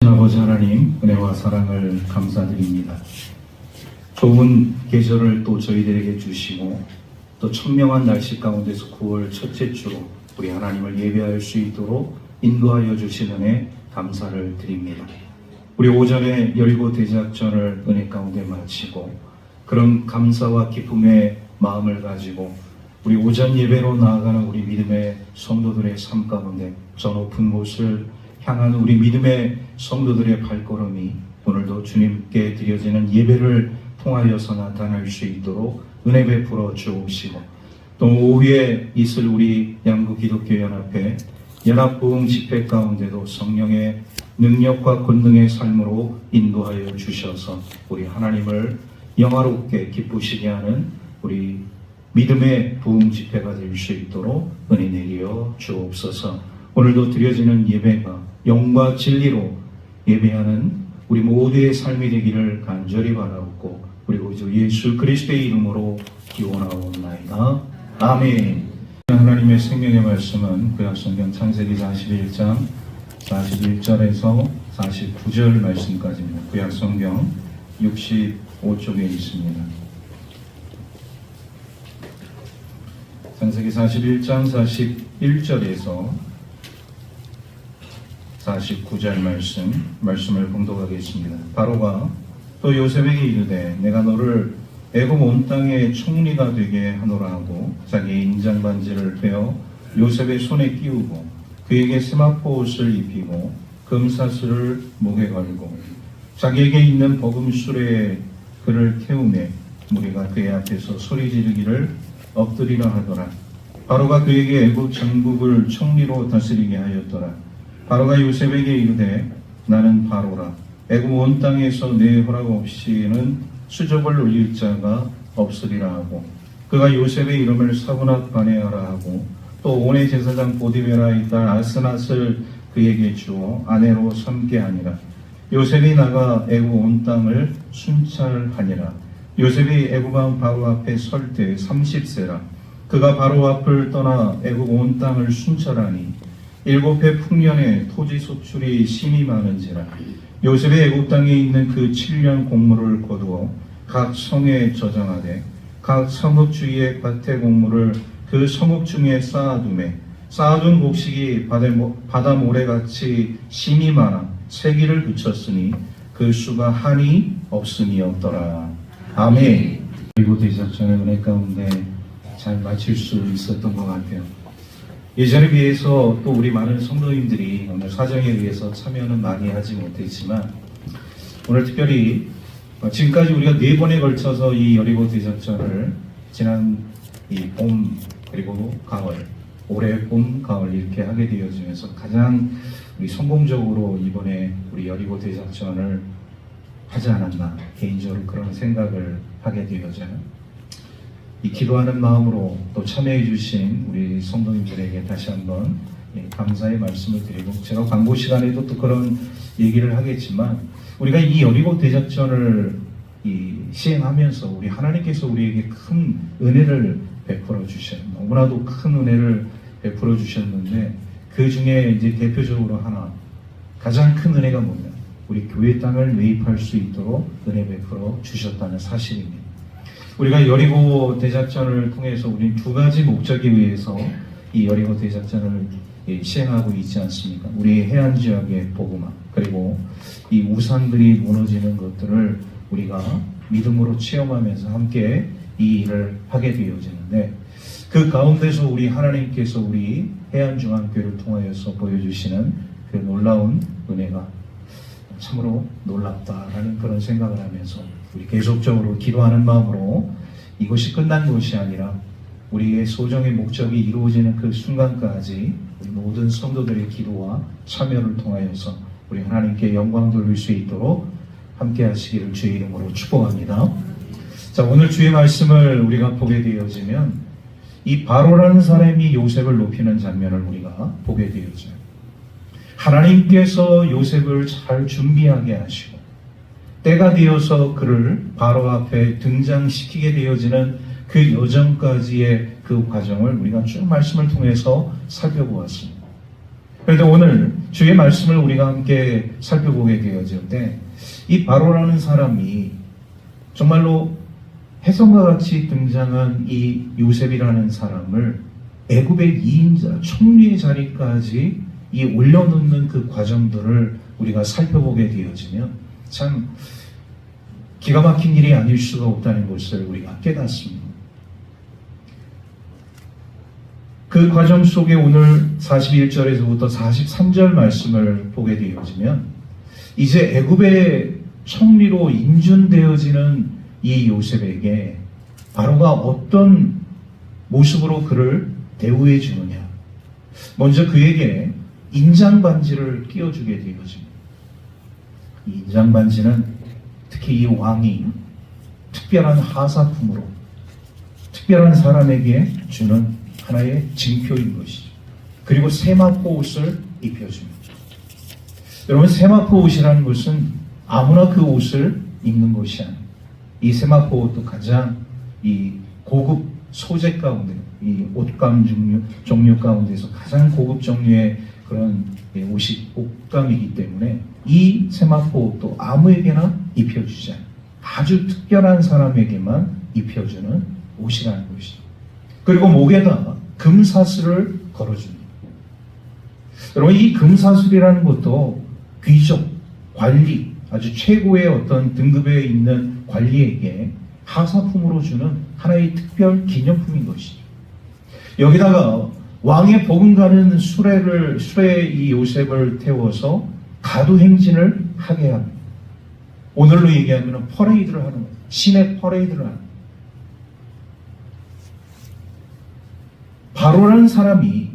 아버지 하나님, 은혜와 사랑을 감사드립니다. 좋은 계절을 또 저희들에게 주시고 또 청명한 날씨 가운데서 9월 첫째 주로 우리 하나님을 예배할 수 있도록 인도하여 주신 은혜 감사를 드립니다. 우리 오전에 여리고 대작전을 은혜 가운데 마치고 그런 감사와 기쁨의 마음을 가지고 우리 오전 예배로 나아가는 우리 믿음의 성도들의 삶 가운데 저 높은 곳을 향하는 우리 믿음의 성도들의 발걸음이 오늘도 주님께 드려지는 예배를 통하여서 나타날 수 있도록 은혜 베풀어 주옵시고 또 오후에 있을 우리 양구 기독교 연합회 연합부흥 집회 가운데도 성령의 능력과 권능의 삶으로 인도하여 주셔서 우리 하나님을 영화롭게 기쁘시게 하는 우리 믿음의 부흥 집회가 될 수 있도록 은혜 내려 주옵소서. 오늘도 드려지는 예배가 영과 진리로 예배하는 우리 모두의 삶이 되기를 간절히 바라옵고 그리고 주 예수 그리스도의 이름으로 기원하옵나이다. 아멘. 하나님의 생명의 말씀은 구약성경 창세기 41장 41절에서 49절 말씀까지입니다. 구약성경 65쪽에 있습니다. 창세기 41장 41절에서 49절 말씀을 봉독하겠습니다. 바로가 또 요셉에게 이르되 내가 너를 애굽 온 땅의 총리가 되게 하노라 하고 자기의 인장 반지를 빼어 요셉의 손에 끼우고 그에게 세마포 옷을 입히고 금사슬을 목에 걸고 자기에게 있는 버금술에 그를 태우매 무리가 그의 앞에서 소리 지르기를 엎드리라 하더라. 바로가 그에게 애굽 전국을 총리로 다스리게 하였더라. 바로가 요셉에게 이르되 나는 바로라. 애굽 온 땅에서 내 허락 없이는 수족을 올릴 자가 없으리라 하고 그가 요셉의 이름을 사브낫 바네아라 하고 또 온의 제사장 보디베라의 딸 아스낫을 그에게 주어 아내로 삼게 하니라. 요셉이 나가 애굽 온 땅을 순찰하니라. 요셉이 애굽 왕 바로 앞에 설 때 30세라. 그가 바로 앞을 떠나 애굽 온 땅을 순찰하니 7해 풍년에 토지 소출이 심히 많은지라. 요셉의 애굽 땅에 있는 그 7년 곡물을 거두어 각 성에 저장하되 각 성읍 주위의 밭의 곡물을 그 성읍 중에 쌓아두매 쌓아둔 곡식이 바다 모래같이 심히 많아 세기를 그쳤으니 그 수가 한이 없음이 없더라. 아멘. 그리고 대작전의 은혜 가운데 잘 마칠 수 있었던 것 같아요. 예전에 비해서 또 우리 많은 성도님들이 오늘 사정에 의해서 참여는 많이 하지 못했지만 오늘 특별히 지금까지 우리가 4번에 걸쳐서 이 여리고 대작전을 지난 이 봄 그리고 가을 올해 봄 가을 이렇게 하게 되어지면서 가장 우리 성공적으로 이번에 우리 여리고 대작전을 하지 않았나 개인적으로 그런 생각을 하게 되어져요. 이 기도하는 마음으로 또 참여해 주신 우리 성도님들에게 다시 한번 감사의 말씀을 드리고 제가 광고 시간에도 또 그런 얘기를 하겠지만 우리가 이 여리고 대작전을 시행하면서 우리 하나님께서 우리에게 큰 은혜를 베풀어 주셨 너무나도 큰 은혜를 베풀어 주셨는데 그 중에 이제 대표적으로 하나 가장 큰 은혜가 뭐냐 우리 교회 땅을 매입할 수 있도록 은혜 베풀어 주셨다는 사실입니다. 우리가 여리고 대작전을 통해서 우리는 2가지 목적에 의해서 이 여리고 대작전을 시행하고 있지 않습니까? 우리 해안 지역의 복음화 그리고 이 우상들이 무너지는 것들을 우리가 믿음으로 체험하면서 함께 이 일을 하게 되어지는데 그 가운데서 우리 하나님께서 우리 해안중앙교회를 통하여서 보여주시는 그 놀라운 은혜가 참으로 놀랍다라는 그런 생각을 하면서 우리 계속적으로 기도하는 마음으로 이것이 끝난 것이 아니라 우리의 소정의 목적이 이루어지는 그 순간까지 우리 모든 성도들의 기도와 참여를 통하여서 우리 하나님께 영광 돌릴 수 있도록 함께 하시기를 주의 이름으로 축복합니다. 자, 오늘 주의 말씀을 우리가 보게 되어지면 이 바로라는 사람이 요셉을 높이는 장면을 우리가 보게 되어져요. 하나님께서 요셉을 잘 준비하게 하시고 때가 되어서 그를 바로 앞에 등장시키게 되어지는 그 여정까지의 그 과정을 우리가 쭉 말씀을 통해서 살펴보았습니다. 그런데 오늘 주의 말씀을 우리가 함께 살펴보게 되어지는데 이 바로라는 사람이 정말로 혜성과 같이 등장한 이 요셉이라는 사람을 애굽의 2인자 총리의 자리까지 이 올려놓는 그 과정들을 우리가 살펴보게 되어지면 참 기가 막힌 일이 아닐 수가 없다는 것을 우리가 깨닫습니다. 그 과정 속에 오늘 41절에서부터 43절 말씀을 보게 되어지면 이제 애굽의 총리로 인준되어지는 이 요셉에게 바로가 어떤 모습으로 그를 대우해 주느냐. 먼저 그에게 인장반지를 끼워주게 되어집니다. 이 인장반지는 특히 이 왕이 특별한 하사품으로 특별한 사람에게 주는 하나의 징표인 것이죠. 그리고 세마포 옷을 입혀줍니다. 여러분, 세마포 옷이라는 것은 아무나 그 옷을 입는 것이 아니에요. 이 세마포 옷도 가장 이 고급 소재 가운데, 이 옷감 종류 가운데서 가장 고급 종류의 그런 옷감이기 때문에 이 세마포 옷도 아무에게나 입혀주지 않아요. 아주 특별한 사람에게만 입혀주는 옷이라는 것이죠. 그리고 목에다 금사슬을 걸어줍니다. 여러분, 이 금사슬이라는 것도 귀족, 관리, 아주 최고의 어떤 등급에 있는 관리에게 하사품으로 주는 하나의 특별 기념품인 것이죠. 여기다가 왕의 버금가는 수레에 이 요셉을 태워서 가두행진을 하게 합니다. 오늘로 얘기하면 퍼레이드를 하는 거예요. 시내 퍼레이드를 하는 거예요. 바로라는 사람이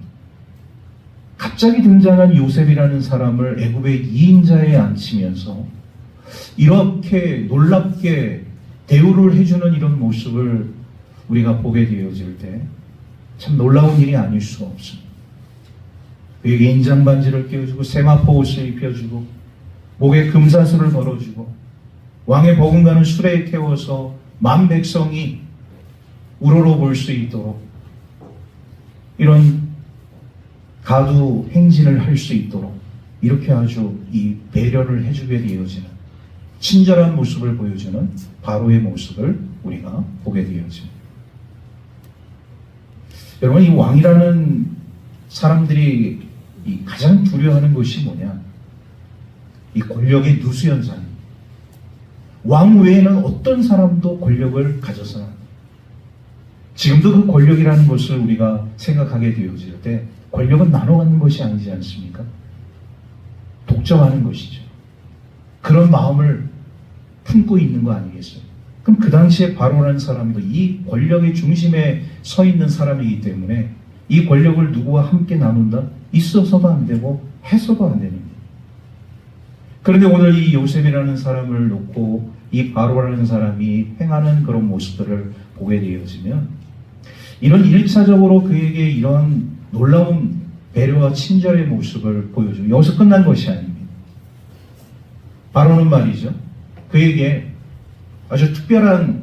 갑자기 등장한 요셉이라는 사람을 애굽의 2인자에 앉히면서 이렇게 놀랍게 대우를 해주는 이런 모습을 우리가 보게 되어질 때 참 놀라운 일이 아닐 수가 없습니다. 그에게 인장반지를 끼워주고 세마포 옷을 입혀주고 목에 금사슬을 걸어주고 왕의 버금가는 수레에 태워서 만 백성이 우러러 볼 수 있도록 이런 가두 행진을 할 수 있도록 이렇게 아주 이 배려를 해주게 되어지는 친절한 모습을 보여주는 바로의 모습을 우리가 보게 되어집니다. 여러분, 이 왕이라는 사람들이 가장 두려워하는 것이 뭐냐? 이 권력의 누수연산입니다. 왕 외에는 어떤 사람도 권력을 가져서는 안 돼요. 지금도 그 권력이라는 것을 우리가 생각하게 되어질 때 권력은 나눠 갖는 것이 아니지 않습니까? 독점하는 것이죠. 그런 마음을 품고 있는 거 아니겠어요? 그럼 그 당시에 바로라는 사람도 이 권력의 중심에 서 있는 사람이기 때문에 이 권력을 누구와 함께 나눈다? 있어서도 안 되고 해서도 안 되는 거예요. 그런데 오늘 이 요셉이라는 사람을 놓고 이 바로라는 사람이 행하는 그런 모습들을 보게 되어지면 이런 1차적으로 그에게 이런 놀라운 배려와 친절의 모습을 보여주고 여기서 끝난 것이 아닙니다. 바로는 말이죠. 그에게 아주 특별한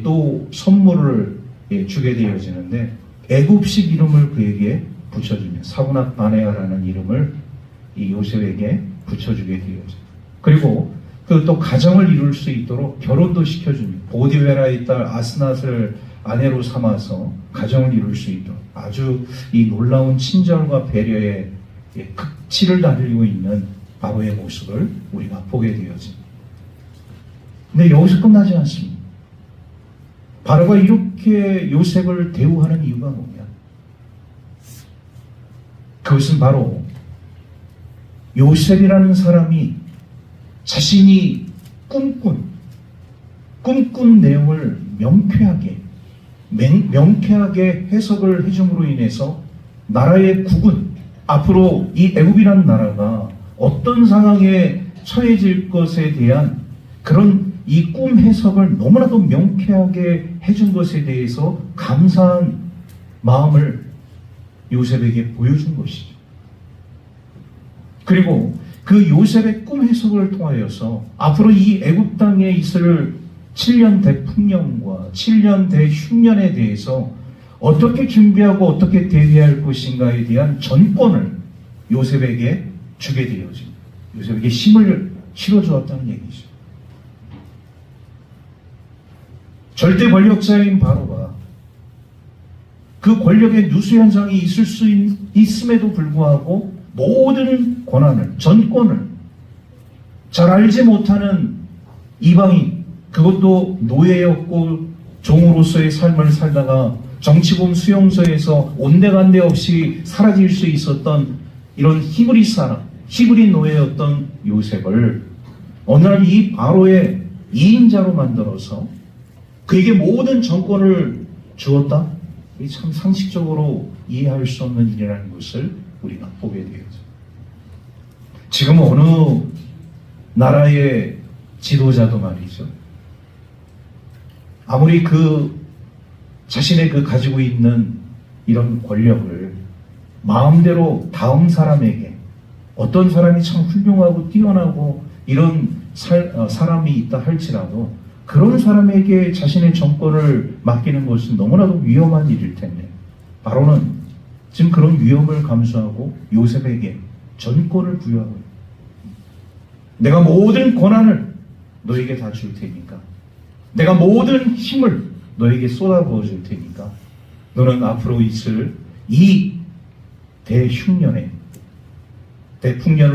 또 선물을 주게 되어지는데 애굽식 이름을 그에게 붙여주며 사브낫 바네아라는 이름을 이 요셉에게 붙여주게 되어져요. 그리고 그 또 가정을 이룰 수 있도록 결혼도 시켜줍니다. 보디베라의 딸 아스낫을 아내로 삼아서 가정을 이룰 수 있도록 아주 이 놀라운 친절과 배려의 극치를 달리고 있는 바로의 모습을 우리가 보게 되어집니다. 근데 여기서 끝나지 않습니다. 바로가 이렇게 요셉을 대우하는 이유가 뭐냐? 그것은 바로 요셉이라는 사람이 자신이 꿈꾼 내용을 명쾌하게 해석을 해줌으로 인해서 나라의 국은 앞으로 이 애굽이라는 나라가 어떤 상황에 처해질 것에 대한 그런 이 꿈 해석을 너무나도 명쾌하게 해준 것에 대해서 감사한 마음을 요셉에게 보여준 것이죠. 그리고 그 요셉의 꿈 해석을 통하여서 앞으로 이 애굽 땅에 있을 7년 대풍년과 7년 대흉년에 대해서 어떻게 준비하고 어떻게 대비할 것인가에 대한 전권을 요셉에게 주게 되어집니다. 요셉에게 힘을 실어주었다는 얘기죠. 절대 권력자인 바로가 그 권력의 누수 현상이 있을 수 있음에도 불구하고 모든 권한을, 전권을 잘 알지 못하는 이방인, 그것도 노예였고 종으로서의 삶을 살다가 정치범 수용소에서 온데간데 없이 사라질 수 있었던 이런 히브리 사람, 히브리 노예였던 요셉을 어느 날 이 바로의 2인자로 만들어서 그에게 모든 정권을 주었다? 이 참 상식적으로 이해할 수 없는 일이라는 것을 우리가 보게 되죠. 지금 어느 나라의 지도자도 말이죠. 아무리 자신의 가지고 있는 이런 권력을 마음대로 다음 사람에게, 어떤 사람이 참 훌륭하고 뛰어나고 이런 사람이 있다 할지라도 그런 사람에게 자신의 정권을 맡기는 것은 너무나도 위험한 일일 텐데, 바로는 지금 그런 위험을 감수하고 요셉에게 전권을 부여하고 있다. 내가 모든 권한을 너에게 다 줄 테니까, 내가 모든 힘을 너에게 쏟아부어 줄 테니까 너는 앞으로 있을 이 대흉년을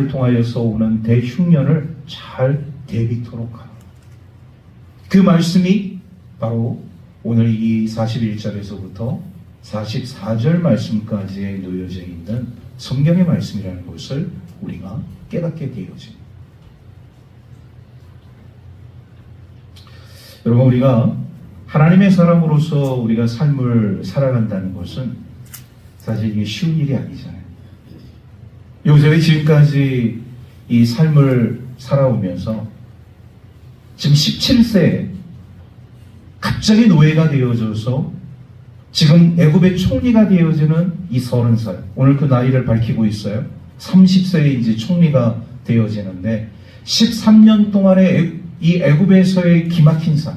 통하여서 오는 대흉년을 잘 대비토록 하라. 그 말씀이 바로 오늘 이 41절에서부터 44절 말씀까지에 놓여져 있는 성경의 말씀이라는 것을 우리가 깨닫게 되어집니다. 여러분, 우리가 하나님의 사람으로서 우리가 삶을 살아간다는 것은 사실 이게 쉬운 일이 아니잖아요. 요셉이 지금까지 이 삶을 살아오면서 지금 17세에 갑자기 노예가 되어져서 지금 애굽의 총리가 되어지는 이 30살, 오늘 그 나이를 밝히고 있어요. 30세에 이제 총리가 되어지는데 13년 동안의 이 애굽에서의 기막힌 삶,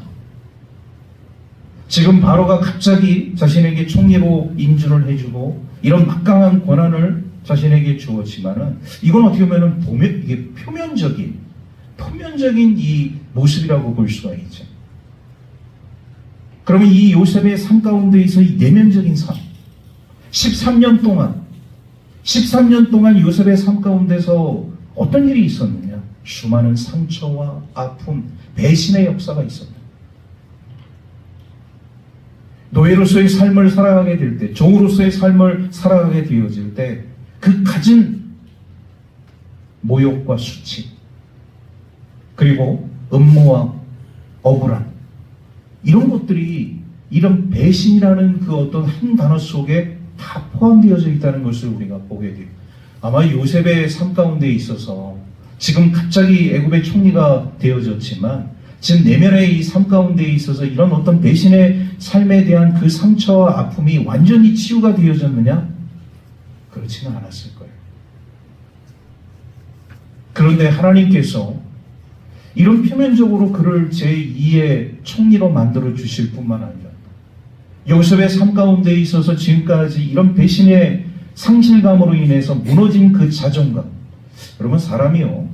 지금 바로가 갑자기 자신에게 총리로 인준을 해주고 이런 막강한 권한을 자신에게 주었지만은 이건 어떻게 보면 이게 표면적인 이 모습이라고 볼 수가 있죠. 그러면 이 요셉의 삶 가운데에서 이 내면적인 삶, 13년 동안 요셉의 삶 가운데서 어떤 일이 있었느냐? 수많은 상처와 아픔, 배신의 역사가 있었다. 노예로서의 삶을 살아가게 될 때, 종으로서의 삶을 살아가게 되어질 때 그 갖은 모욕과 수치, 그리고 음모와 억울함, 이런 것들이 이런 배신이라는 그 어떤 한 단어 속에 다 포함되어져 있다는 것을 우리가 보게 돼요. 아마 요셉의 삶 가운데 있어서 지금 갑자기 애굽의 총리가 되어졌지만 지금 내면의 이 삶 가운데 있어서 이런 어떤 배신의 삶에 대한 그 상처와 아픔이 완전히 치유가 되어졌느냐? 그렇지는 않았을 거예요. 그런데 하나님께서 이런 표면적으로 그를 제2의 총리로 만들어 주실 뿐만 아니라 요셉의 삶 가운데 있어서 지금까지 이런 배신의 상실감으로 인해서 무너진 그 자존감, 여러분, 사람이요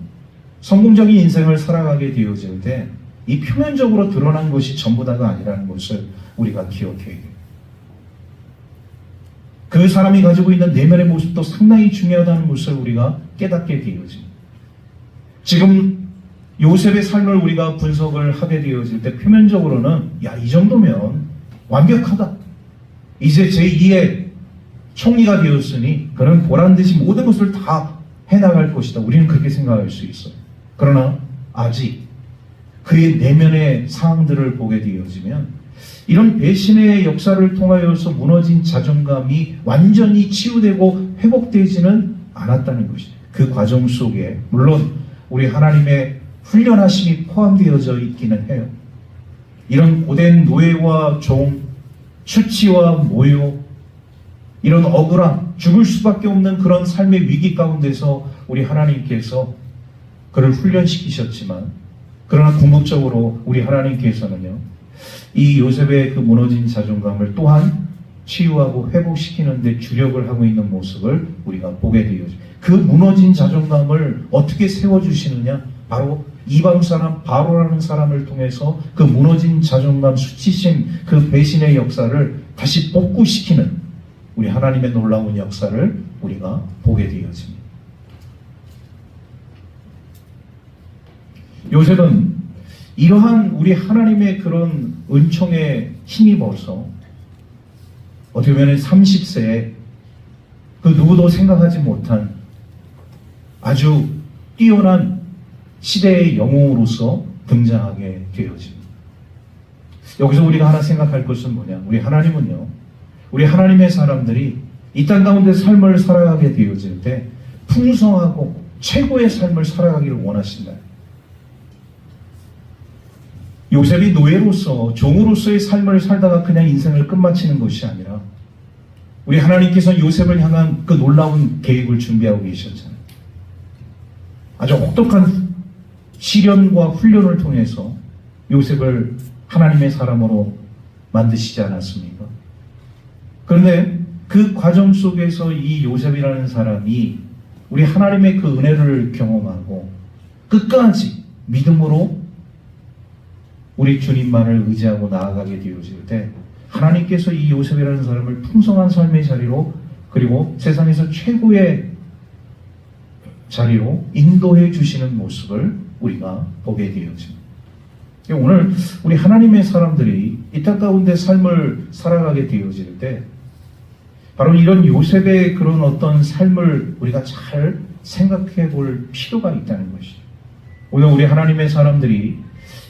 성공적인 인생을 살아가게 되어질 때 이 표면적으로 드러난 것이 전부 다가 아니라는 것을 우리가 기억해야 돼요. 그 사람이 가지고 있는 내면의 모습도 상당히 중요하다는 것을 우리가 깨닫게 되어집니다. 지금 요셉의 삶을 우리가 분석을 하게 되어질 때 표면적으로는 이 정도면 완벽하다. 이제 제2의 총리가 되었으니 그는 보란듯이 모든 것을 다 해나갈 것이다. 우리는 그렇게 생각할 수 있어요. 그러나 아직 그의 내면의 상황들을 보게 되어지면 이런 배신의 역사를 통하여서 무너진 자존감이 완전히 치유되고 회복되지는 않았다는 것이죠. 그 과정 속에 물론 우리 하나님의 훈련하심이 포함되어져 있기는 해요. 이런 고된 노예와 종, 수치와 모욕, 이런 억울함, 죽을 수밖에 없는 그런 삶의 위기 가운데서 우리 하나님께서 그를 훈련시키셨지만, 그러나 궁극적으로 우리 하나님께서는요, 이 요셉의 그 무너진 자존감을 또한 치유하고 회복시키는 데 주력을 하고 있는 모습을 우리가 보게 되어요. 그 무너진 자존감을 어떻게 세워주시느냐? 바로 이방 사람 바로라는 사람을 통해서 그 무너진 자존감, 수치심, 그 배신의 역사를 다시 복구시키는 우리 하나님의 놀라운 역사를 우리가 보게 되어집니다. 요셉은 이러한 우리 하나님의 그런 은총에 힘입어서 어떻게 보면 30세에 그 누구도 생각하지 못한 아주 뛰어난 시대의 영웅으로서 등장하게 되어집니다. 여기서 우리가 하나 생각할 것은 뭐냐? 우리 하나님은요, 우리 하나님의 사람들이 이 땅 가운데 삶을 살아가게 되어질 때 풍성하고 최고의 삶을 살아가기를 원하신다. 요셉이 노예로서 종으로서의 삶을 살다가 그냥 인생을 끝마치는 것이 아니라 우리 하나님께서 요셉을 향한 그 놀라운 계획을 준비하고 계셨잖아요. 아주 혹독한 시련과 훈련을 통해서 요셉을 하나님의 사람으로 만드시지 않았습니까? 그런데 그 과정 속에서 이 요셉이라는 사람이 우리 하나님의 그 은혜를 경험하고 끝까지 믿음으로 우리 주님만을 의지하고 나아가게 되어질 때 하나님께서 이 요셉이라는 사람을 풍성한 삶의 자리로 그리고 세상에서 최고의 자리로 인도해 주시는 모습을 우리가 보게 되어집니다. 오늘 우리 하나님의 사람들이 이 땅 가운데 삶을 살아가게 되어질 때 바로 이런 요셉의 그런 어떤 삶을 우리가 잘 생각해 볼 필요가 있다는 것이죠. 오늘 우리 하나님의 사람들이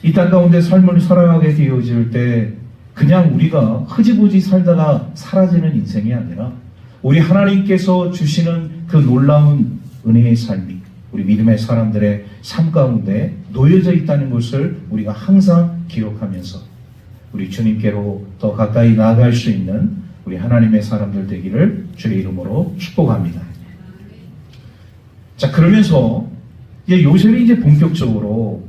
이 땅 가운데 삶을 살아가게 되어질 때 그냥 우리가 흐지부지 살다가 사라지는 인생이 아니라 우리 하나님께서 주시는 그 놀라운 은혜의 삶이 우리 믿음의 사람들의 삶 가운데 놓여져 있다는 것을 우리가 항상 기억하면서 우리 주님께로 더 가까이 나아갈 수 있는 우리 하나님의 사람들 되기를 주의 이름으로 축복합니다. 자, 그러면서 이제 요셉이 이제 본격적으로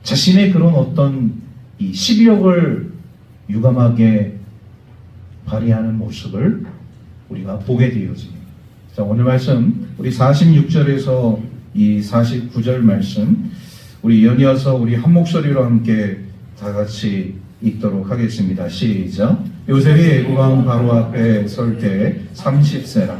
자신의 그런 어떤 이 시비력을 유감하게 발휘하는 모습을 우리가 보게 되어집니다. 자, 오늘 말씀 우리 46절에서 이 49절 말씀 우리 연이어서 우리 한 목소리로 함께 다 같이 읽도록 하겠습니다. 시작. 요셉이 애굽왕 바로 앞에 설 때 30세라.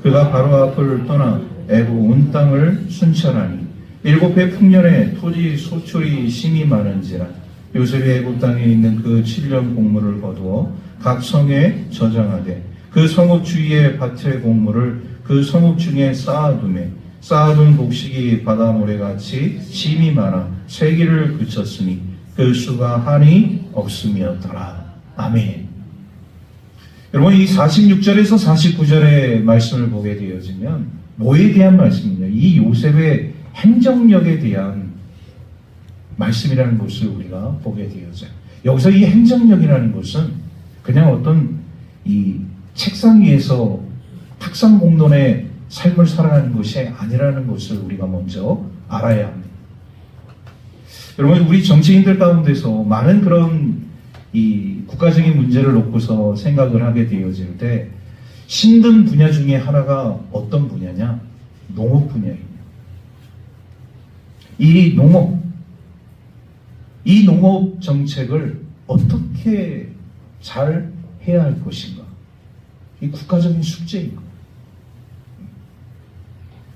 그가 바로 앞을 떠나 애굽 온 땅을 순찰하니 7해 풍년에 토지 소출이 심히 많은지라. 요셉이 애굽 땅에 있는 그 7년 곡물을 거두어 각 성에 저장하되 그 성읍 주위의 밭의 곡물을 그 성읍 중에 쌓아두매 쌓아둔 곡식이 바다 모래같이 심이 많아 세기를 그쳤으니 그 수가 한이 없음이었더라. 아멘. 여러분, 이 46절에서 49절의 말씀을 보게 되어지면 뭐에 대한 말씀이냐? 이 요셉의 행정력에 대한 말씀이라는 것을 우리가 보게 되어져요. 여기서 이 행정력이라는 것은 그냥 어떤 이 책상 위에서 탁상 공론의 삶을 살아가는 것이 아니라는 것을 우리가 먼저 알아야 합니다. 여러분, 우리 정치인들 가운데서 많은 그런 이 국가적인 문제를 놓고서 생각을 하게 되어질 때 힘든 분야 중에 하나가 어떤 분야냐? 농업 분야입니다. 이 농업 정책을 어떻게 잘 해야 할 것인가? 이 국가적인 숙제입니다.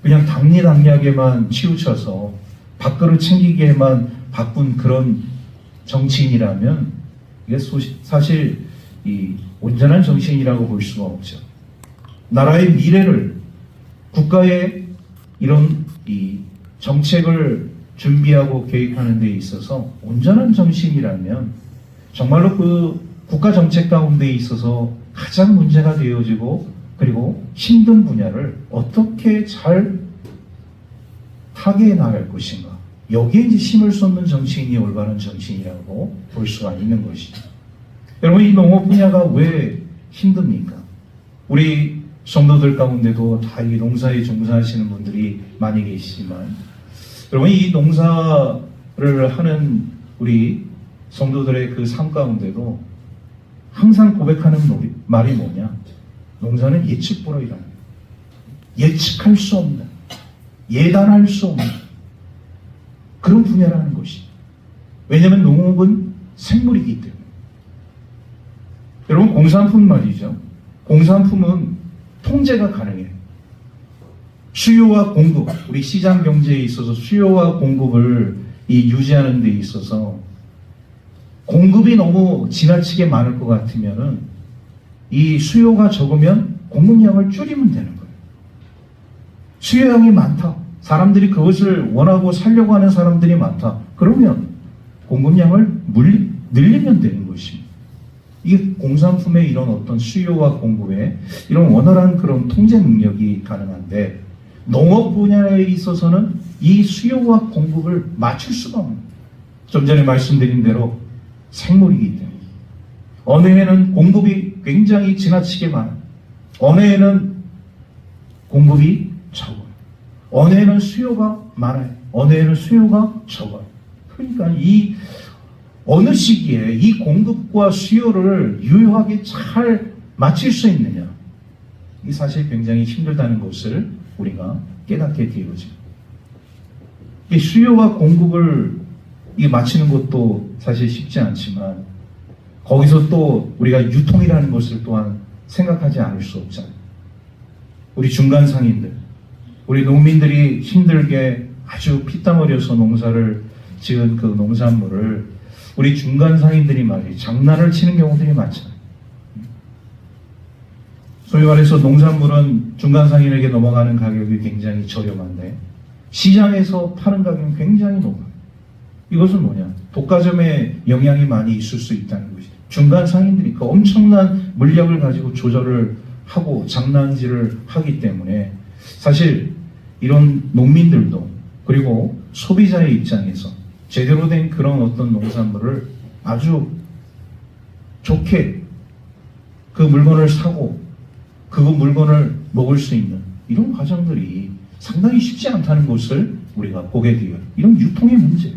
그냥 당리당략에만 치우쳐서 밥그릇 챙기기에만 바쁜 그런 정치인이라면 이게 사실 이 온전한 정치인이라고 볼 수가 없죠. 나라의 미래를 국가의 이런 이 정책을 준비하고 계획하는 데 있어서 온전한 정치인이라면 정말로 그 국가 정책 가운데 있어서 가장 문제가 되어지고 그리고 힘든 분야를 어떻게 잘 타개해 나갈 것인가. 여기에 이제 힘을 쏟는 정치인이 올바른 정치인이라고 볼 수가 있는 것이죠. 여러분, 이 농업 분야가 왜 힘듭니까? 우리 성도들 가운데도 다 이 농사에 종사하시는 분들이 많이 계시지만 여러분, 이 농사를 하는 우리 성도들의 그 삶 가운데도 항상 고백하는 말이 뭐냐? 농사는 예측 불허이라는 거예요. 예측할 수 없는, 예단할 수 없는 그런 분야라는 것이. 왜냐하면 농업은 생물이기 때문에. 여러분, 공산품 말이죠. 공산품은 통제가 가능해요. 수요와 공급, 우리 시장 경제에 있어서 수요와 공급을 유지하는 데 있어서 공급이 너무 지나치게 많을 것 같으면은 이 수요가 적으면 공급량을 줄이면 되는 거예요. 수요량이 많다. 사람들이 그것을 원하고 살려고 하는 사람들이 많다. 그러면 공급량을 늘리면 되는 것입니다. 이게 공산품의 이런 어떤 수요와 공급의 이런 원활한 그런 통제 능력이 가능한데, 농업 분야에 있어서는 이 수요와 공급을 맞출 수가 없는, 좀 전에 말씀드린 대로 생물이기 때문에 어느 해는 공급이 굉장히 지나치게 많아요. 어느 해는 공급이 적어요. 어느 해는 수요가 많아요. 어느 해는 수요가 적어요. 그러니까 이 어느 시기에 이 공급과 수요를 유효하게 잘 맞출 수 있느냐, 이 사실 굉장히 힘들다는 것을 우리가 깨닫게 되어집니다. 이 수요와 공급을 맞추는 것도 사실 쉽지 않지만, 거기서 또 우리가 유통이라는 것을 또한 생각하지 않을 수 없잖아요. 우리 중간 상인들, 우리 농민들이 힘들게 아주 피땀 흘려서 농사를 지은 그 농산물을 우리 중간 상인들이 말이에요, 장난을 치는 경우들이 많잖아요. 소위 말해서 농산물은 중간 상인에게 넘어가는 가격이 굉장히 저렴한데 시장에서 파는 가격은 굉장히 높아요. 이것은 뭐냐? 독과점에 영향이 많이 있을 수 있다는 것이죠. 중간 상인들이 그 엄청난 물량을 가지고 조절을 하고 장난질을 하기 때문에 사실 이런 농민들도, 그리고 소비자의 입장에서 제대로 된 그런 어떤 농산물을 아주 좋게 그 물건을 사고 그 물건을 먹을 수 있는 이런 과정들이 상당히 쉽지 않다는 것을 우리가 보게 돼요. 이런 유통의 문제,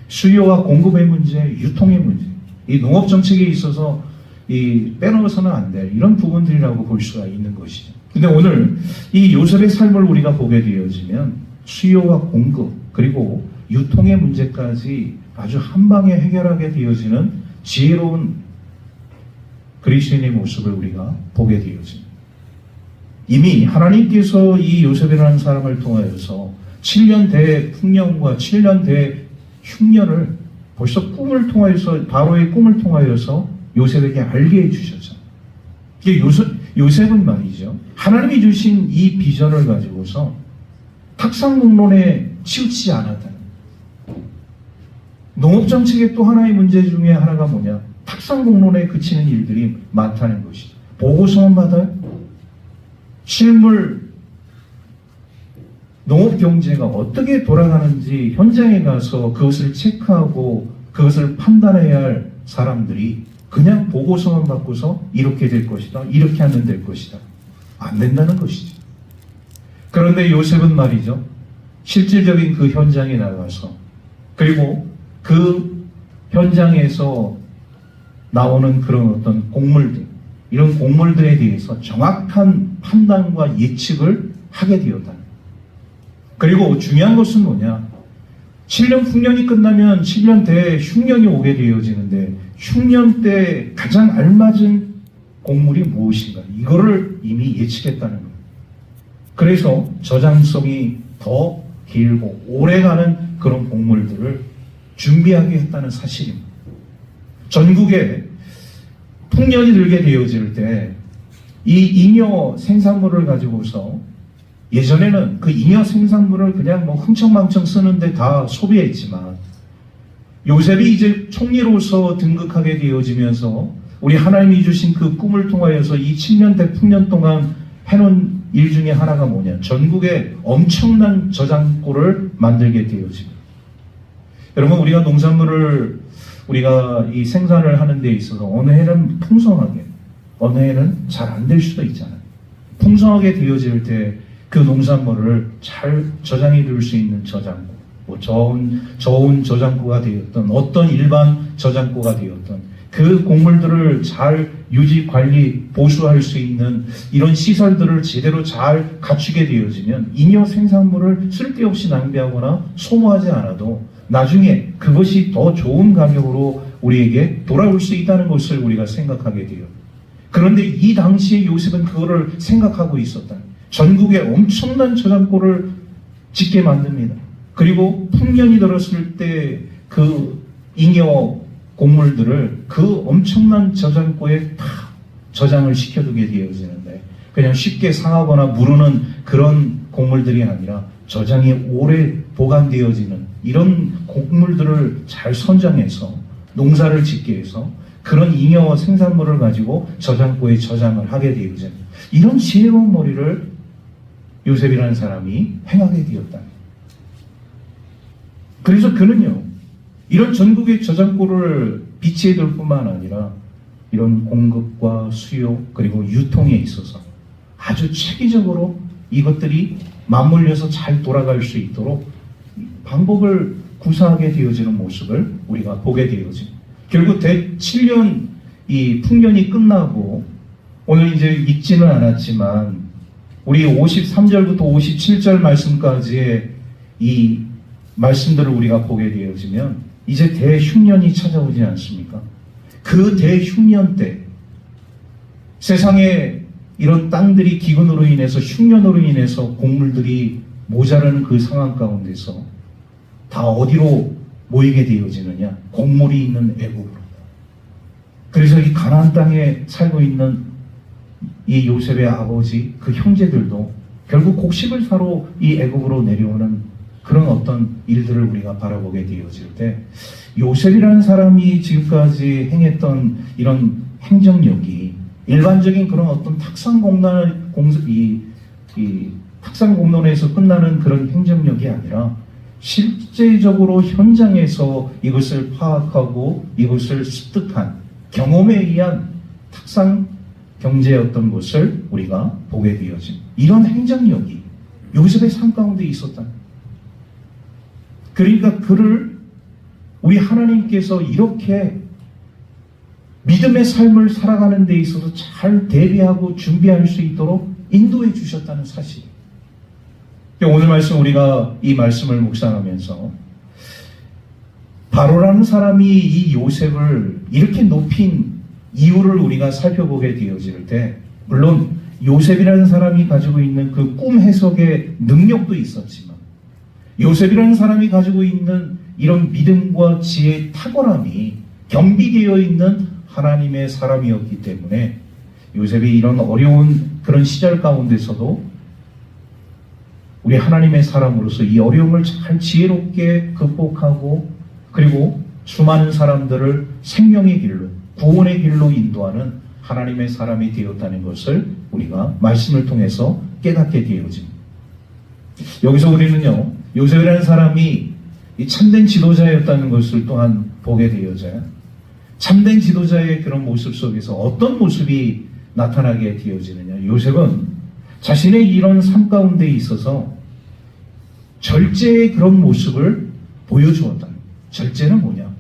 수요와 공급의 문제, 유통의 문제, 이 농업 정책에 있어서 빼놓아서는 안 될 이런 부분들이라고 볼 수가 있는 것이죠. 근데 오늘 이 요셉의 삶을 우리가 보게 되어지면 수요와 공급 그리고 유통의 문제까지 아주 한 방에 해결하게 되어지는 지혜로운 그리스도인의 모습을 우리가 보게 되어집니다. 이미 하나님께서 이 요셉이라는 사람을 통하여서 7년 대풍년과 7년 대흉년을 벌써 꿈을 통하여서, 바로의 꿈을 통하여서 요셉에게 알게 해주셨잖아요. 이게 요셉은 말이죠, 하나님이 주신 이 비전을 가지고서 탁상공론에 치우치지 않았다는, 농업정책의 또 하나의 문제 중에 하나가 뭐냐, 탁상공론에 그치는 일들이 많다는 것이죠. 보고서만 받아요. 실물 농업경제가 어떻게 돌아가는지 현장에 가서 그것을 체크하고 그것을 판단해야 할 사람들이 그냥 보고서만 받고서 이렇게 될 것이다, 이렇게 하면 될 것이다, 안 된다는 것이죠. 그런데 요셉은 말이죠, 실질적인 그 현장에 나가서, 그리고 그 현장에서 나오는 그런 어떤 곡물들, 이런 곡물들에 대해서 정확한 판단과 예측을 하게 되었다. 그리고 중요한 것은 뭐냐, 7년 풍년이 끝나면 7년 대흉년이 오게 되어지는데 흉년 때 가장 알맞은 곡물이 무엇인가, 이거를 이미 예측했다는 거예요. 그래서 저장성이 더 길고 오래가는 그런 곡물들을 준비하게 했다는 사실입니다. 전국에 풍년이 들게 되어질 때 이 잉여 생산물을 가지고서, 예전에는 그 잉여 생산물을 그냥 뭐 흥청망청 쓰는데 다 소비했지만, 요셉이 이제 총리로서 등극하게 되어지면서 우리 하나님이 주신 그 꿈을 통하여서 이 7년 대풍년 동안 해놓은 일 중에 하나가 뭐냐, 전국에 엄청난 저장고를 만들게 되어집니다. 여러분, 우리가 농산물을 우리가 이 생산을 하는 데 있어서 어느 해는 풍성하게, 어느 해는 잘 안 될 수도 있잖아요. 풍성하게 되어질 때 그 농산물을 잘 저장해 둘 수 있는 저장고, 뭐 저온 저장고가 되었던, 어떤 일반 저장고가 되었던, 그 곡물들을 잘 유지, 관리, 보수할 수 있는 이런 시설들을 제대로 잘 갖추게 되어지면 잉여 생산물을 쓸데없이 낭비하거나 소모하지 않아도 나중에 그것이 더 좋은 가격으로 우리에게 돌아올 수 있다는 것을 우리가 생각하게 돼요. 그런데 이 당시에 요셉은 그거를 생각하고 있었다. 전국에 엄청난 저장고를 짓게 만듭니다. 그리고 풍년이 들었을 때 그 잉여 곡물들을 그 엄청난 저장고에 다 저장을 시켜두게 되어지는데, 그냥 쉽게 상하거나 무르는 그런 곡물들이 아니라 저장이 오래 보관되어지는 이런 곡물들을 잘 선정해서 농사를 짓게 해서 그런 잉여 생산물을 가지고 저장고에 저장을 하게 되어집니다. 이런 지혜로운 머리를 요셉이라는 사람이 행하게 되었다. 그래서 그는요, 이런 전국의 저장고를 비치해 둘 뿐만 아니라 이런 공급과 수요 그리고 유통에 있어서 아주 체계적으로 이것들이 맞물려서 잘 돌아갈 수 있도록 방법을 구사하게 되어지는 모습을 우리가 보게 되어집니다. 결국 대7년 이 풍년이 끝나고, 오늘 이제 읽지는 않았지만 우리 53절부터 57절 말씀까지의 이 말씀들을 우리가 보게 되어지면 이제 대흉년이 찾아오지 않습니까? 그 대흉년 때 세상에 이런 땅들이 기근으로 인해서, 흉년으로 인해서 곡물들이 모자라는 그 상황 가운데서 다 어디로 모이게 되어지느냐? 곡물이 있는 애국으로. 그래서 이 가나안 땅에 살고 있는 이 요셉의 아버지, 그 형제들도 결국 곡식을 사러 이 애국으로 내려오는 그런 어떤 일들을 우리가 바라보게 되어질 때, 요셉이라는 사람이 지금까지 행했던 이런 행정력이 일반적인 그런 어떤 탁상공론에서 끝나는 그런 행정력이 아니라 실제적으로 현장에서 이것을 파악하고 이것을 습득한 경험에 의한 탁상 경제였던 것을 우리가 보게 되어진 이런 행정력이 요셉의 삶 가운데 있었다. 그러니까 그를 우리 하나님께서 이렇게 믿음의 삶을 살아가는 데 있어서 잘 대비하고 준비할 수 있도록 인도해 주셨다는 사실. 오늘 말씀, 우리가 이 말씀을 묵상하면서 바로라는 사람이 이 요셉을 이렇게 높인 이유를 우리가 살펴보게 되어질 때, 물론 요셉이라는 사람이 가지고 있는 그 꿈 해석의 능력도 있었지만, 요셉이라는 사람이 가지고 있는 이런 믿음과 지혜의 탁월함이 겸비되어 있는 하나님의 사람이었기 때문에 요셉이 이런 어려운 그런 시절 가운데서도 우리 하나님의 사람으로서 이 어려움을 잘 지혜롭게 극복하고, 그리고 수많은 사람들을 생명의 길로, 구원의 길로 인도하는 하나님의 사람이 되었다는 것을 우리가 말씀을 통해서 깨닫게 되어집니다. 여기서 우리는요, 요셉이라는 사람이 이 참된 지도자였다는 것을 또한 보게 되어져요. 참된 지도자의 그런 모습 속에서 어떤 모습이 나타나게 되어지느냐? 요셉은 자신의 이런 삶 가운데 있어서 절제의 그런 모습을 보여주었다. 절제는 뭐냐?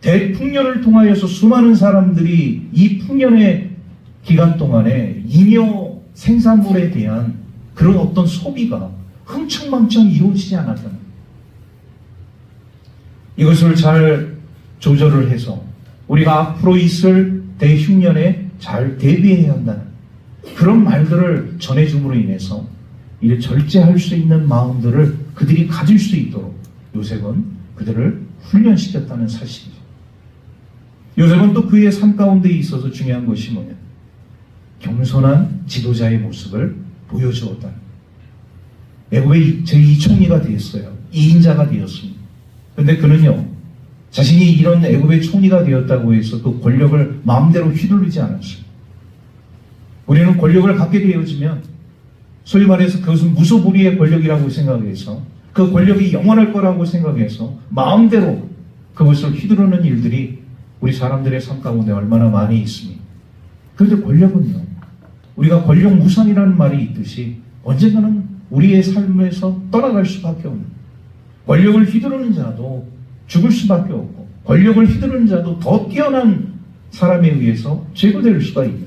대풍년을 통하여서 수많은 사람들이 이 풍년의 기간 동안에 잉여 생산물에 대한 그런 어떤 소비가 흥청망청 이루어지지 않았다는, 이것을 잘 조절을 해서 우리가 앞으로 있을 대흉년에 잘 대비해야 한다는 그런 말들을 전해줌으로 인해서 이를 절제할 수 있는 마음들을 그들이 가질 수 있도록 요셉은 그들을 훈련시켰다는 사실이죠. 요셉은 또 그의 삶 가운데 있어서 중요한 것이 뭐냐? 겸손한 지도자의 모습을 보여주었다. 애굽의 제2총리가 되었어요. 2인자가 되었습니다. 그런데 그는요, 자신이 이런 애굽의 총리가 되었다고 해서 그 권력을 마음대로 휘두르지 않았어요. 우리는 권력을 갖게 되어지면 소위 말해서 그것은 무소불위의 권력이라고 생각해서, 그 권력이 영원할 거라고 생각해서 마음대로 그것을 휘두르는 일들이 우리 사람들의 삶 가운데 얼마나 많이 있습니다. 그런데 권력은요, 우리가 권력 무상이라는 말이 있듯이 언젠가는 우리의 삶에서 떠나갈 수밖에 없는, 권력을 휘두르는 자도 죽을 수밖에 없고, 권력을 휘두르는 자도 더 뛰어난 사람에 의해서 제거될 수가 있는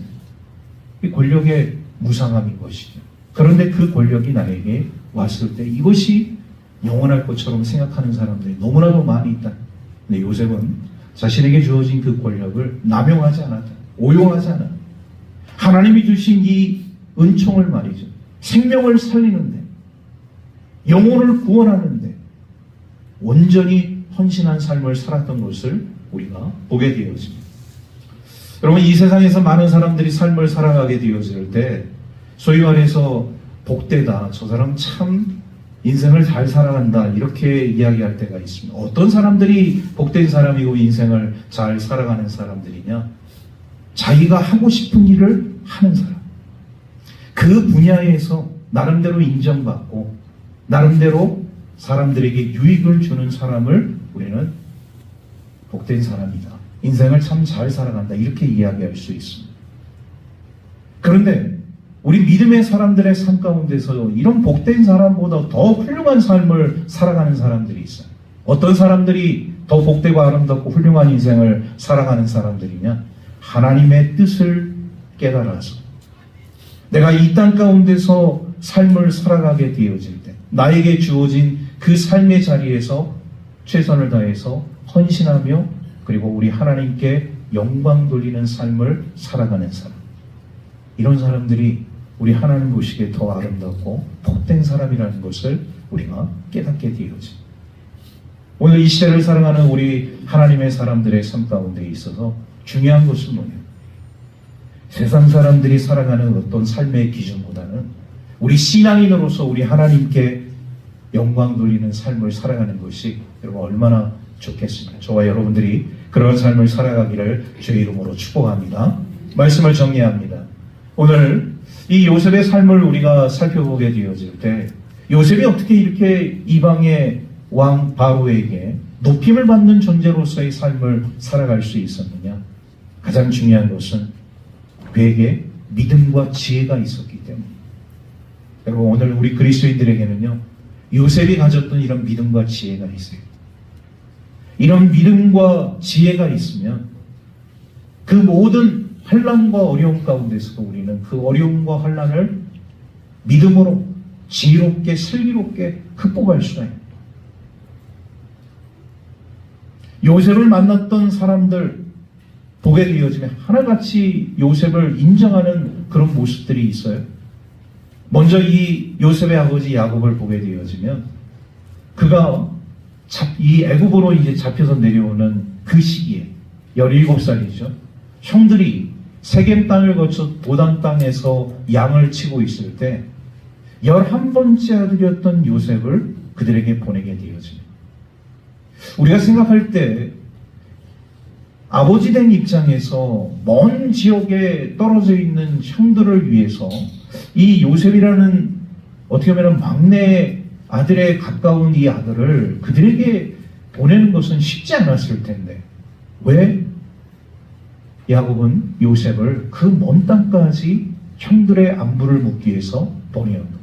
이 권력의 무상함인 것이죠. 그런데 그 권력이 나에게 왔을 때 이것이 영원할 것처럼 생각하는 사람들이 너무나도 많이 있다. 근데 요셉은 자신에게 주어진 그 권력을 남용하지 않았다. 오용하지 않았다. 하나님이 주신 이 은총을 말이죠. 생명을 살리는데, 영혼을 구원하는데 온전히 헌신한 삶을 살았던 것을 우리가 보게 되어집니다. 여러분, 이 세상에서 많은 사람들이 삶을 살아가게 되어질 때 소위 말해서 복되다, 저 사람 참 인생을 잘 살아간다, 이렇게 이야기할 때가 있습니다. 어떤 사람들이 복된 사람이고 인생을 잘 살아가는 사람들이냐? 자기가 하고 싶은 일을 하는 사람, 그 분야에서 나름대로 인정받고 나름대로 사람들에게 유익을 주는 사람을 우리는 복된 사람이다, 인생을 참 잘 살아간다, 이렇게 이야기할 수 있습니다. 그런데 우리 믿음의 사람들의 삶 가운데서 이런 복된 사람보다 더 훌륭한 삶을 살아가는 사람들이 있어요. 어떤 사람들이 더 복되고 아름답고 훌륭한 인생을 살아가는 사람들이냐? 하나님의 뜻을 깨달아서 내가 이 땅 가운데서 삶을 살아가게 되어질 때 나에게 주어진 그 삶의 자리에서 최선을 다해서 헌신하며 그리고 우리 하나님께 영광 돌리는 삶을 살아가는 사람, 이런 사람들이 우리 하나님 보시기에 더 아름답고 복된 사람이라는 것을 우리가 깨닫게 되어집니다. 오늘 이 시대를 살아가는 우리 하나님의 사람들의 삶 가운데 있어서 중요한 것은 뭐냐? 세상 사람들이 살아가는 어떤 삶의 기준보다는 우리 신앙인으로서 우리 하나님께 영광 돌리는 삶을 살아가는 것이 여러분 얼마나 좋겠습니까? 저와 여러분들이 그런 삶을 살아가기를 주의 이름으로 축복합니다. 말씀을 정리합니다. 오늘 이 요셉의 삶을 우리가 살펴보게 되어질 때 요셉이 어떻게 이렇게 이방의 왕 바로에게 높임을 받는 존재로서의 삶을 살아갈 수 있었느냐? 가장 중요한 것은 그에게 믿음과 지혜가 있었기 때문에. 여러분, 오늘 우리 그리스도인들에게는요, 요셉이 가졌던 이런 믿음과 지혜가 있어요. 이런 믿음과 지혜가 있으면 그 모든 환난과 어려움 가운데서도 우리는 그 어려움과 환난을 믿음으로 지혜롭게 슬기롭게 극복할 수가 있습니다. 요셉을 만났던 사람들 보게 되어지면 하나같이 요셉을 인정하는 그런 모습들이 있어요. 먼저 이 요셉의 아버지 야곱을 보게 되어지면 그가 이 애굽으로 이제 잡혀서 내려오는 그 시기에 17살이죠. 형들이 세겜 땅을 거쳐 도단 땅에서 양을 치고 있을 때 11번째 아들이었던 요셉을 그들에게 보내게 되어집니다. 우리가 생각할 때 아버지 된 입장에서 먼 지역에 떨어져 있는 형들을 위해서 이 요셉이라는 어떻게 보면 막내 아들에 가까운 이 아들을 그들에게 보내는 것은 쉽지 않았을 텐데 왜 야곱은 요셉을 그 먼 땅까지 형들의 안부를 묻기 위해서 보내었는가?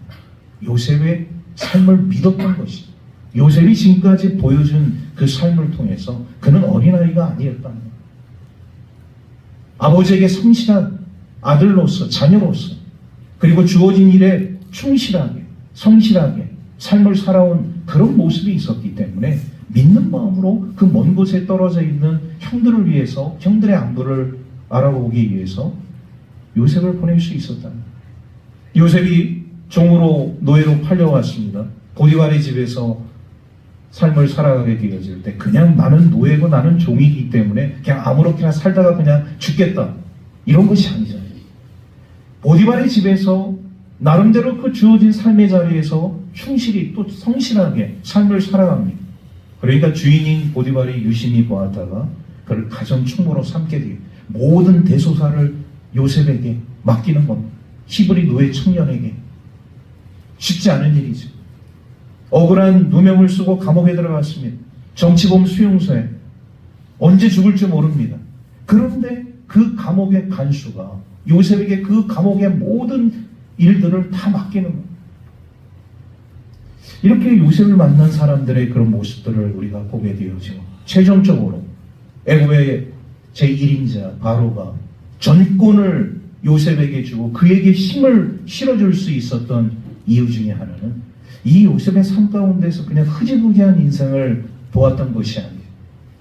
요셉의 삶을 믿었던 것이죠. 요셉이 지금까지 보여준 그 삶을 통해서 그는 어린아이가 아니었다는 거예요. 아버지에게 성실한 아들로서, 자녀로서, 그리고 주어진 일에 충실하게, 성실하게 삶을 살아온 그런 모습이 있었기 때문에 믿는 마음으로 그 먼 곳에 떨어져 있는 형들을 위해서, 형들의 안부를 알아보기 위해서 요셉을 보낼 수 있었다는 거예요. 요셉이 종으로, 노예로 팔려왔습니다. 보디발의 집에서 삶을 살아가게 되어질 때 그냥 나는 노예고 나는 종이기 때문에 그냥 아무렇게나 살다가 그냥 죽겠다, 이런 것이 아니잖아요. 보디발의 집에서 나름대로 그 주어진 삶의 자리에서 충실히 또 성실하게 삶을 살아갑니다. 그러니까 주인인 보디발이 유심히 보았다가 그를 가정 충모로 삼게 되고 모든 대소사를 요셉에게 맡기는 겁니다. 히브리 노예 청년에게. 쉽지 않은 일이죠. 억울한 누명을 쓰고 감옥에 들어갔습니다. 정치범 수용소에. 언제 죽을지 모릅니다. 그런데 그 감옥의 간수가 요셉에게 그 감옥의 모든 일들을 다 맡기는 겁니다. 이렇게 요셉을 만난 사람들의 그런 모습들을 우리가 보게 되어지고 최종적으로 애굽의 제1인자 바로가 전권을 요셉에게 주고 그에게 힘을 실어줄 수 있었던 이유 중에 하나는 이 요셉의 삶 가운데서 그냥 흐지부지한 인생을 보았던 것이 아니에요.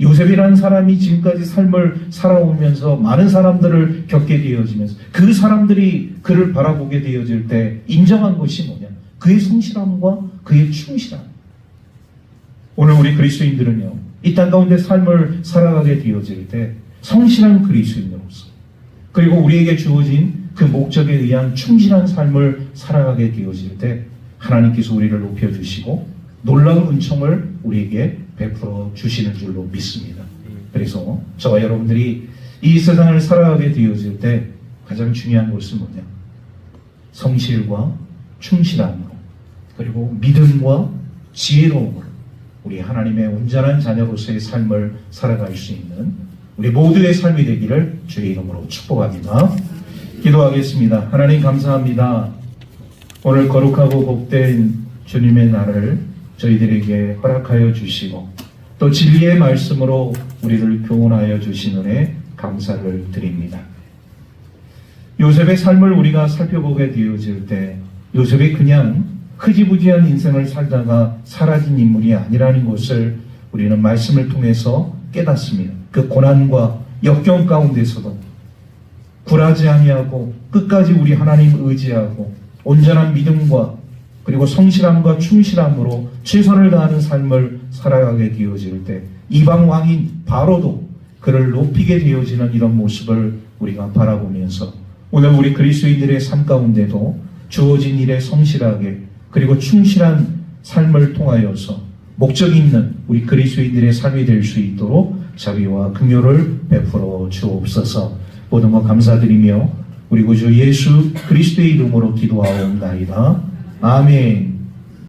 요셉이라는 사람이 지금까지 삶을 살아오면서 많은 사람들을 겪게 되어지면서 그 사람들이 그를 바라보게 되어질 때 인정한 것이 뭐냐? 그의 성실함과 그의 충실함. 오늘 우리 그리스도인들은요, 이 땅 가운데 삶을 살아가게 되어질 때 성실한 그리스도인으로서 그리고 우리에게 주어진 그 목적에 의한 충실한 삶을 살아가게 되어질 때 하나님께서 우리를 높여주시고 놀라운 은총을 우리에게 베풀어 주시는 줄로 믿습니다. 그래서 저와 여러분들이 이 세상을 살아가게 되어질 때 가장 중요한 것은 뭐냐? 성실과 충실함으로 그리고 믿음과 지혜로움으로 우리 하나님의 온전한 자녀로서의 삶을 살아갈 수 있는 우리 모두의 삶이 되기를 주의 이름으로 축복합니다. 기도하겠습니다. 하나님 감사합니다. 오늘 거룩하고 복된 주님의 날을 저희들에게 허락하여 주시고 또 진리의 말씀으로 우리를 교훈하여 주신 은혜 감사를 드립니다. 요셉의 삶을 우리가 살펴보게 되어질 때 요셉이 그냥 흐지부지한 인생을 살다가 사라진 인물이 아니라는 것을 우리는 말씀을 통해서 깨닫습니다. 그 고난과 역경 가운데서도 굴하지 아니하고 끝까지 우리 하나님 의지하고 온전한 믿음과 그리고 성실함과 충실함으로 최선을 다하는 삶을 살아가게 되어질 때 이방 왕인 바로도 그를 높이게 되어지는 이런 모습을 우리가 바라보면서 오늘 우리 그리스도인들의 삶 가운데도 주어진 일에 성실하게 그리고 충실한 삶을 통하여서 목적 있는 우리 그리스도인들의 삶이 될 수 있도록 자비와 긍휼을 베풀어 주옵소서. 모든 것 감사드리며 우리 구주 예수 그리스도의 이름으로 기도하옵나이다. 아멘.